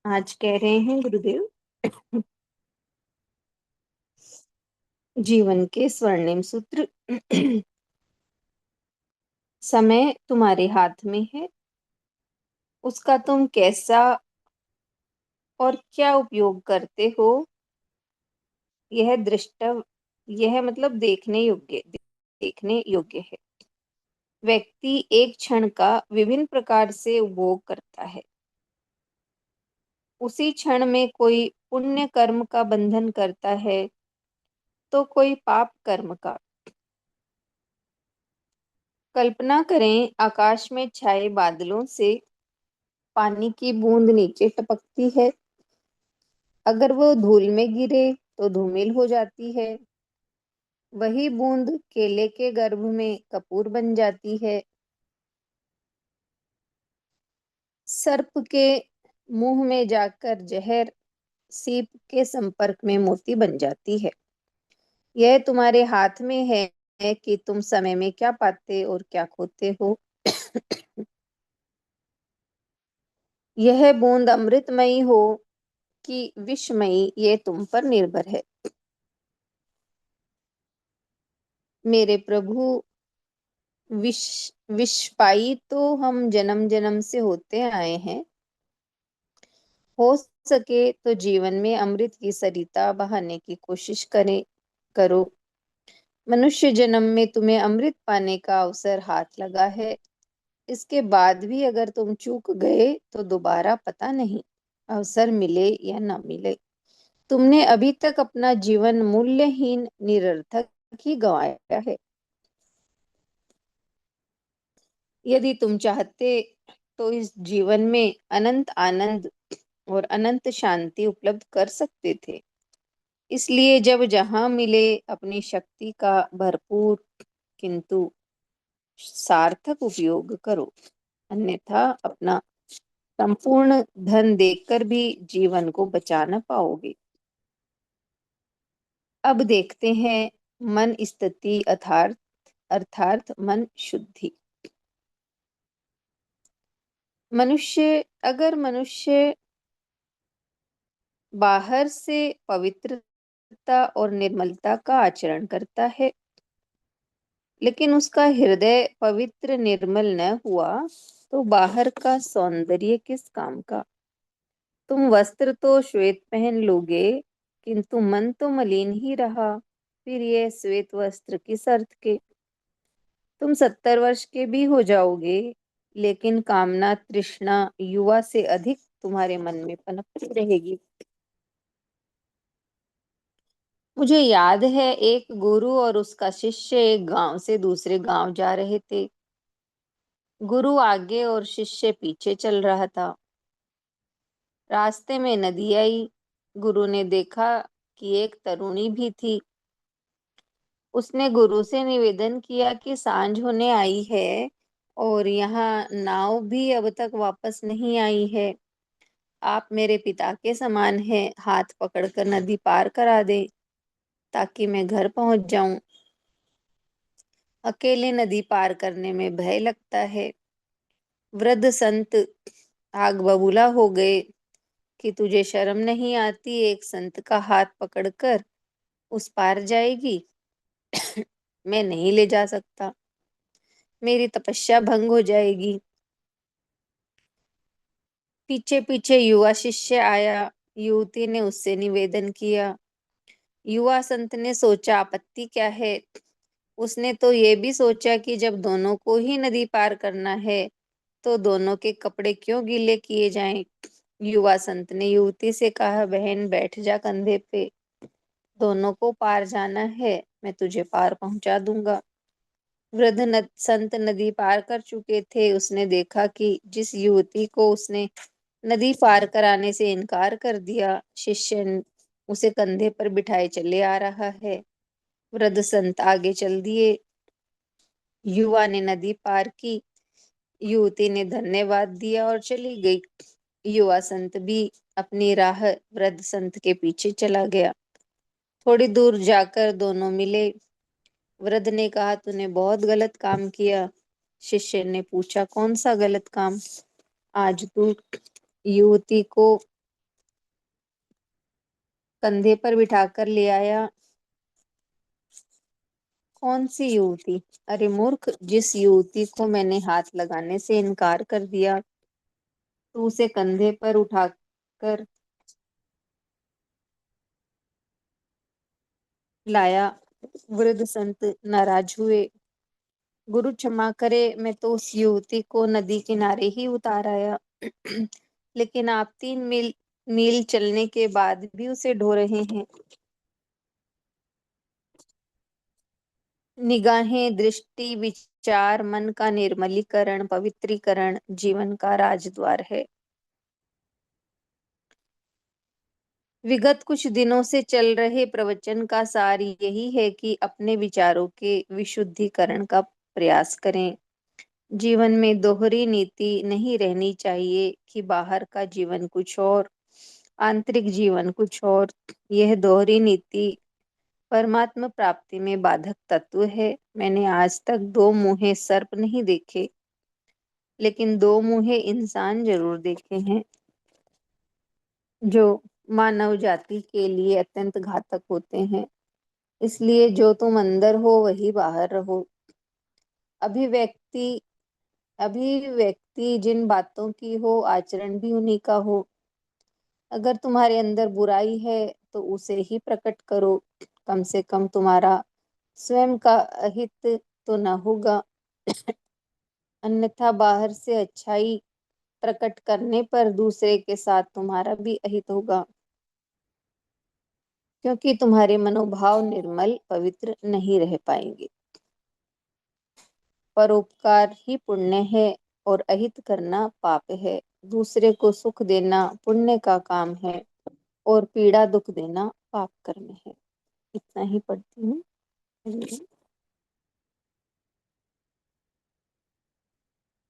आज कह रहे हैं गुरुदेव, जीवन के स्वर्णिम सूत्र। समय तुम्हारे हाथ में है। उसका तुम कैसा और क्या उपयोग करते हो, यह यह मतलब देखने योग्य है। व्यक्ति एक क्षण का विभिन्न प्रकार से उपभोग करता है। उसी क्षण में कोई पुण्य कर्म का बंधन करता है तो कोई पाप कर्म का। कल्पना करें, आकाश में छाए बादलों से पानी की बूंद नीचे टपकती है। अगर वो धूल में गिरे तो धूमिल हो जाती है। वही बूंद केले के गर्भ में कपूर बन जाती है। सर्प के मुंह में जाकर जहर सीप के संपर्क में मोती बन जाती है। यह तुम्हारे हाथ में है कि तुम समय में क्या पाते और क्या खोते हो। यह बूंद अमृतमयी हो कि विषमयी, ये तुम पर निर्भर है। मेरे प्रभु, विष विष पाई तो हम जन्म जन्म से होते आए हैं। हो सके तो जीवन में अमृत की सरिता बहाने की कोशिश करो। मनुष्य जन्म में तुम्हें अमृत पाने का अवसर हाथ लगा है। इसके बाद भी अगर तुम चूक गए तो दोबारा पता नहीं, अवसर मिले या न मिले। तुमने अभी तक अपना जीवन मूल्यहीन निरर्थक ही गंवाया है। यदि तुम चाहते तो इस जीवन में अनंत आनंद और अनंत शांति उपलब्ध कर सकते थे। इसलिए जब जहां मिले अपनी शक्ति का भरपूर किंतु सार्थक उपयोग करो, अन्यथा अपना संपूर्ण धन देकर भी जीवन को बचा न पाओगे। अब देखते हैं मन स्थिति अर्थात मन शुद्धि। मनुष्य बाहर से पवित्रता और निर्मलता का आचरण करता है, लेकिन उसका हृदय पवित्र निर्मल न हुआ तो बाहर का सौंदर्य किस काम का। तुम वस्त्र तो श्वेत पहन लोगे, किंतु मन तो मलिन ही रहा। फिर ये श्वेत वस्त्र किस अर्थ के। तुम 70 वर्ष के भी हो जाओगे, लेकिन कामना तृष्णा युवा से अधिक तुम्हारे मन में पनपती रहेगी। मुझे याद है, एक गुरु और उसका शिष्य एक गांव से दूसरे गांव जा रहे थे। गुरु आगे और शिष्य पीछे चल रहा था। रास्ते में नदी आई। गुरु ने देखा कि एक तरुणी भी थी। उसने गुरु से निवेदन किया कि सांझ होने आई है और यहाँ नाव भी अब तक वापस नहीं आई है। आप मेरे पिता के समान हैं, हाथ पकड़कर नदी पार करा दे ताकि मैं घर पहुंच जाऊं। अकेले नदी पार करने में भय लगता है। वृद्ध संत आग बबूला हो गए कि तुझे शर्म नहीं आती, एक संत का हाथ पकड़कर उस पार जाएगी। मैं नहीं ले जा सकता, मेरी तपस्या भंग हो जाएगी। पीछे पीछे युवा शिष्य आया। युवती ने उससे निवेदन किया। युवा संत ने सोचा, आपत्ति क्या है। उसने तो ये भी सोचा कि जब दोनों को ही नदी पार करना है तो दोनों के कपड़े क्यों गीले किए जाएं। युवा संत ने युवती से कहा, बहन बैठ जा कंधे पे, दोनों को पार जाना है, मैं तुझे पार पहुंचा दूंगा। संत नदी पार कर चुके थे। उसने देखा कि जिस युवती को उसने नदी पार कराने से इनकार कर दिया, उसे कंधे पर बिठाए चले आ रहा है। वृद्ध संत आगे चल दिए। युवा ने नदी पार की। युवती ने धन्यवाद दिया और चली गई। युवा संत भी अपनी राह वृद्ध संत के पीछे चला गया। थोड़ी दूर जाकर दोनों मिले। वृद्ध ने कहा, तूने बहुत गलत काम किया। शिष्य ने पूछा, कौन सा गलत काम। आज तू युवती को कंधे पर बिठाकर ले आया। कौन सी युवती? अरे मूर्ख, जिस युवती को मैंने हाथ लगाने से इनकार कर दिया, तो उसे कंधे पर उठाकर लाया। वृद्ध संत नाराज हुए। गुरु क्षमा करे, मैं तो उस युवती को नदी किनारे ही उतार आया। लेकिन आप 3 मील मील चलने के बाद भी उसे ढो रहे हैं। निगाहें, दृष्टि, विचार मन का निर्मलीकरण, पवित्रीकरण जीवन का राजद्वार है। विगत कुछ दिनों से चल रहे प्रवचन का सार यही है कि अपने विचारों के विशुद्धिकरण का प्रयास करें। जीवन में दोहरी नीति नहीं रहनी चाहिए कि बाहर का जीवन कुछ और, आंतरिक जीवन कुछ और। यह दोहरी नीति परमात्मा प्राप्ति में बाधक तत्व है। मैंने आज तक दो मुँहे सर्प नहीं देखे, लेकिन दो मुँहे इंसान जरूर देखे हैं, जो मानव जाति के लिए अत्यंत घातक होते हैं। इसलिए जो तुम अंदर हो वही बाहर रहो। अभिव्यक्ति अभिव्यक्ति जिन बातों की हो, आचरण भी उन्हीं का हो। अगर तुम्हारे अंदर बुराई है तो उसे ही प्रकट करो। कम से कम तुम्हारा स्वयं का अहित तो न होगा। अन्यथा बाहर से अच्छाई प्रकट करने पर दूसरे के साथ तुम्हारा भी अहित होगा, क्योंकि तुम्हारे मनोभाव निर्मल पवित्र नहीं रह पाएंगे। परोपकार ही पुण्य है और अहित करना पाप है। दूसरे को सुख देना पुण्य का काम है और पीड़ा दुख देना पाप कर्म है। इतना ही पढ़ती हूँ।